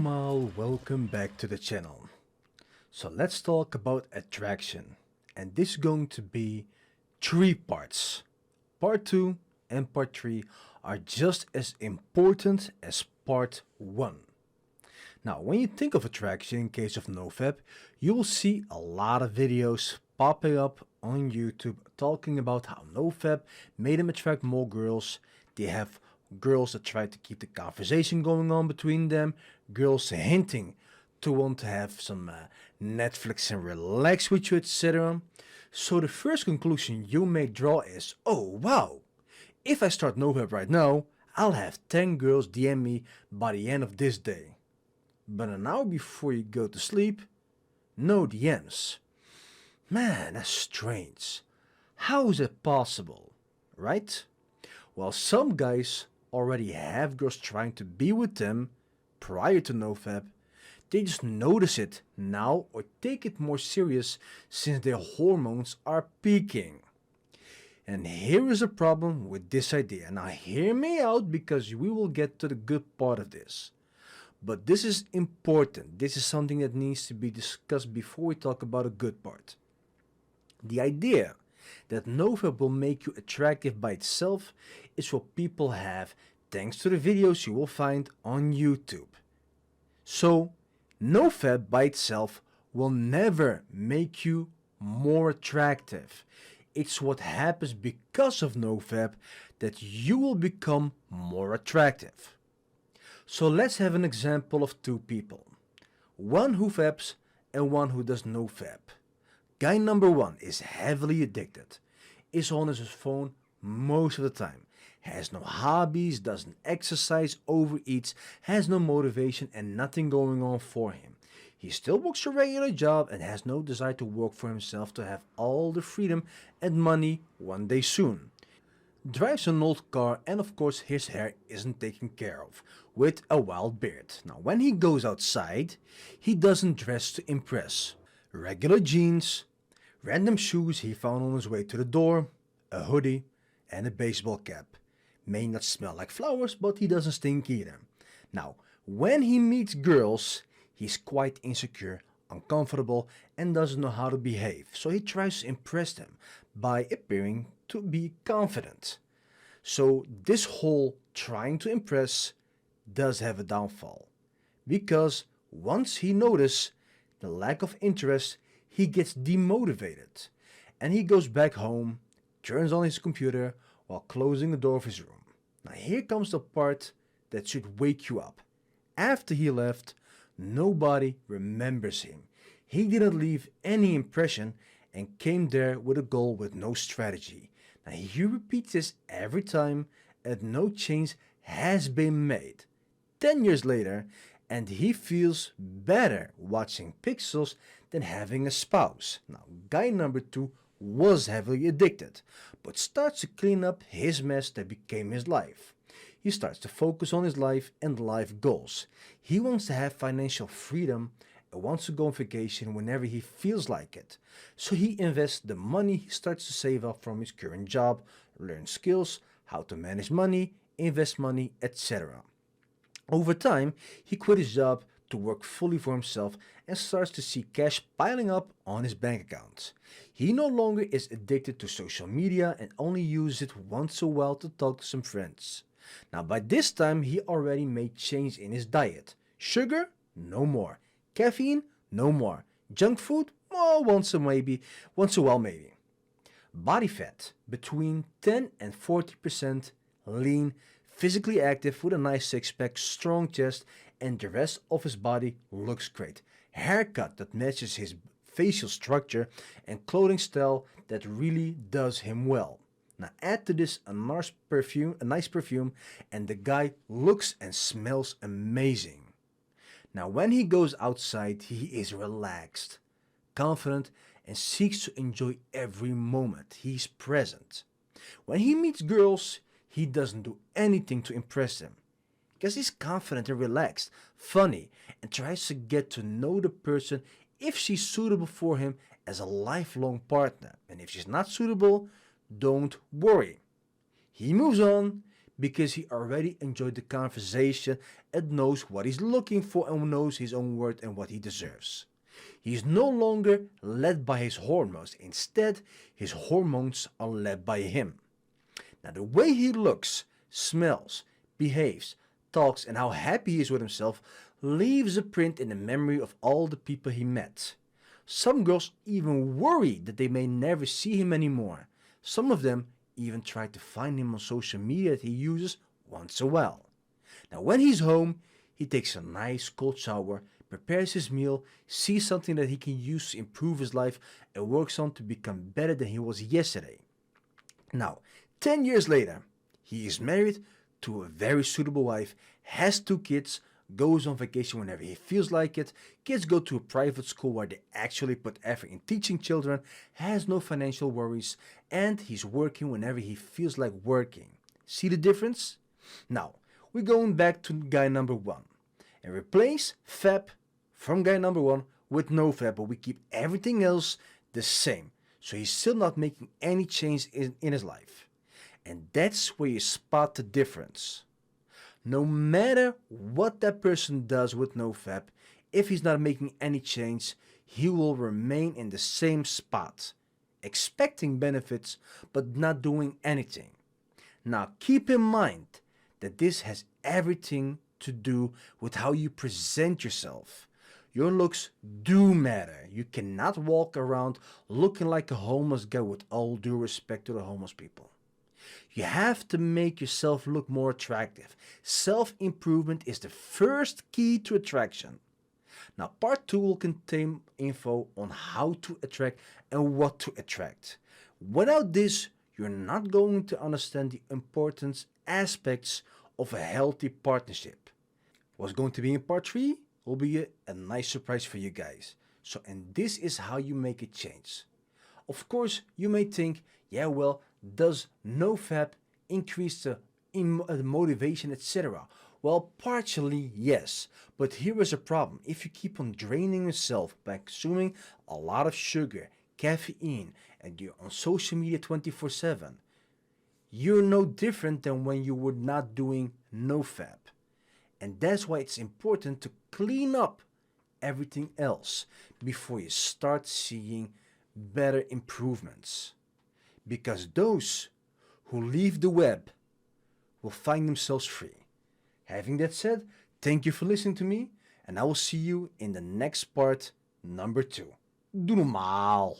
all, welcome back to the channel. So let's talk about attraction, and this is going to be 3 parts. Part 2 and part 3 are just as important as part 1. Now when you think of attraction in case of NoFap, you will see a lot of videos popping up on YouTube talking about how NoFap made them attract more girls. They have girls that try to keep the conversation going on between them, girls hinting to want to have some Netflix and relax with you, etc. So the first conclusion you may draw is, oh wow, if I start NoFap right now, I'll have 10 girls DM me by the end of this day. But an hour before you go to sleep, no DMs. Man, that's strange. How is it possible, right? Well, some guys already have girls trying to be with them prior to NoFap. They just notice it now or take it more serious since their hormones are peaking. And here is a problem with this idea. Now hear me out because we will get to the good part of this. But this is important. This is something that needs to be discussed before we talk about a good part. The idea that NoFap will make you attractive by itself is what people have thanks to the videos you will find on YouTube. So NoFap by itself will never make you more attractive. It's what happens because of NoFap that you will become more attractive. So let's have an example of 2 people. One who faps and one who does NoFap. Guy number 1 is heavily addicted, is on his phone most of the time, has no hobbies, doesn't exercise, overeats, has no motivation and nothing going on for him. He still works a regular job and has no desire to work for himself to have all the freedom and money one day soon. Drives an old car and of course his hair isn't taken care of, with a wild beard. Now when he goes outside, he doesn't dress to impress. Regular jeans, random shoes he found on his way to the door, a hoodie and a baseball cap. May not smell like flowers, but he doesn't stink either. Now, when he meets girls, he's quite insecure, uncomfortable and doesn't know how to behave. So he tries to impress them by appearing to be confident. So this whole trying to impress does have a downfall. Because once he notices the lack of interest, he gets demotivated and he goes back home, turns on his computer while closing the door of his room. Now here comes the part that should wake you up. After he left, nobody remembers him. He didn't leave any impression and came there with a goal with no strategy. Now he repeats this every time and no change has been made. 10 years later, and he feels better watching pixels than having a spouse. Now, guy number 2 was heavily addicted, but starts to clean up his mess that became his life. He starts to focus on his life and life goals. He wants to have financial freedom and wants to go on vacation whenever he feels like it. So he invests the money he starts to save up from his current job, learn skills, how to manage money, invest money, etc. Over time, he quit his job to work fully for himself and starts to see cash piling up on his bank account. He no longer is addicted to social media and only uses it once in a while to talk to some friends. Now by this time he already made change in his diet. Sugar? No more. Caffeine? No more. Junk food? Well, once in a while maybe. Body fat between 10 and 40%, lean, physically active with a nice six-pack, strong chest, and the rest of his body looks great. Haircut that matches his facial structure and clothing style that really does him well. Now add to this a nice perfume and the guy looks and smells amazing. Now when he goes outside, he is relaxed, confident and seeks to enjoy every moment. He's present. When he meets girls, he doesn't do anything to impress them. Because he's confident and relaxed, funny, and tries to get to know the person if she's suitable for him as a lifelong partner. And if she's not suitable, don't worry. He moves on because he already enjoyed the conversation and knows what he's looking for and knows his own worth and what he deserves. He is no longer led by his hormones. Instead, his hormones are led by him. Now, the way he looks, smells, behaves, talks, and how happy he is with himself leaves a print in the memory of all the people he met. Some girls even worry that they may never see him anymore. Some of them even try to find him on social media that he uses once a while. Now, when he's home, he takes a nice cold shower, prepares his meal, sees something that he can use to improve his life, and works on to become better than he was yesterday. Now, 10 years later, he is married to a very suitable wife, has 2 kids, goes on vacation whenever he feels like it, kids go to a private school where they actually put effort in teaching children, has no financial worries, and he's working whenever he feels like working. See the difference? Now, we're going back to guy number 1 and replace Fap from guy number 1 with NoFap, but we keep everything else the same. So he's still not making any change in his life. And that's where you spot the difference. No matter what that person does with NoFap, if he's not making any change, he will remain in the same spot, expecting benefits but not doing anything. Now keep in mind that this has everything to do with how you present yourself. Your looks do matter. You cannot walk around looking like a homeless guy, with all due respect to the homeless people. You have to make yourself look more attractive. Self-improvement is the first key to attraction. Now, part 2 will contain info on how to attract and what to attract. Without this, you're not going to understand the important aspects of a healthy partnership. What's going to be in part 3 will be a nice surprise for you guys. So, and this is how you make a change. Of course, you may think, yeah, well, does NoFap increase the motivation, etc.? Well, partially yes, but here is a problem. If you keep on draining yourself by consuming a lot of sugar, caffeine, and you're on social media 24/7, you're no different than when you were not doing NoFap. And that's why it's important to clean up everything else before you start seeing better improvements. Because those who leave the web will find themselves free. Having that said, thank you for listening to me, and I will see you in the next part, number 2. Doe normaal!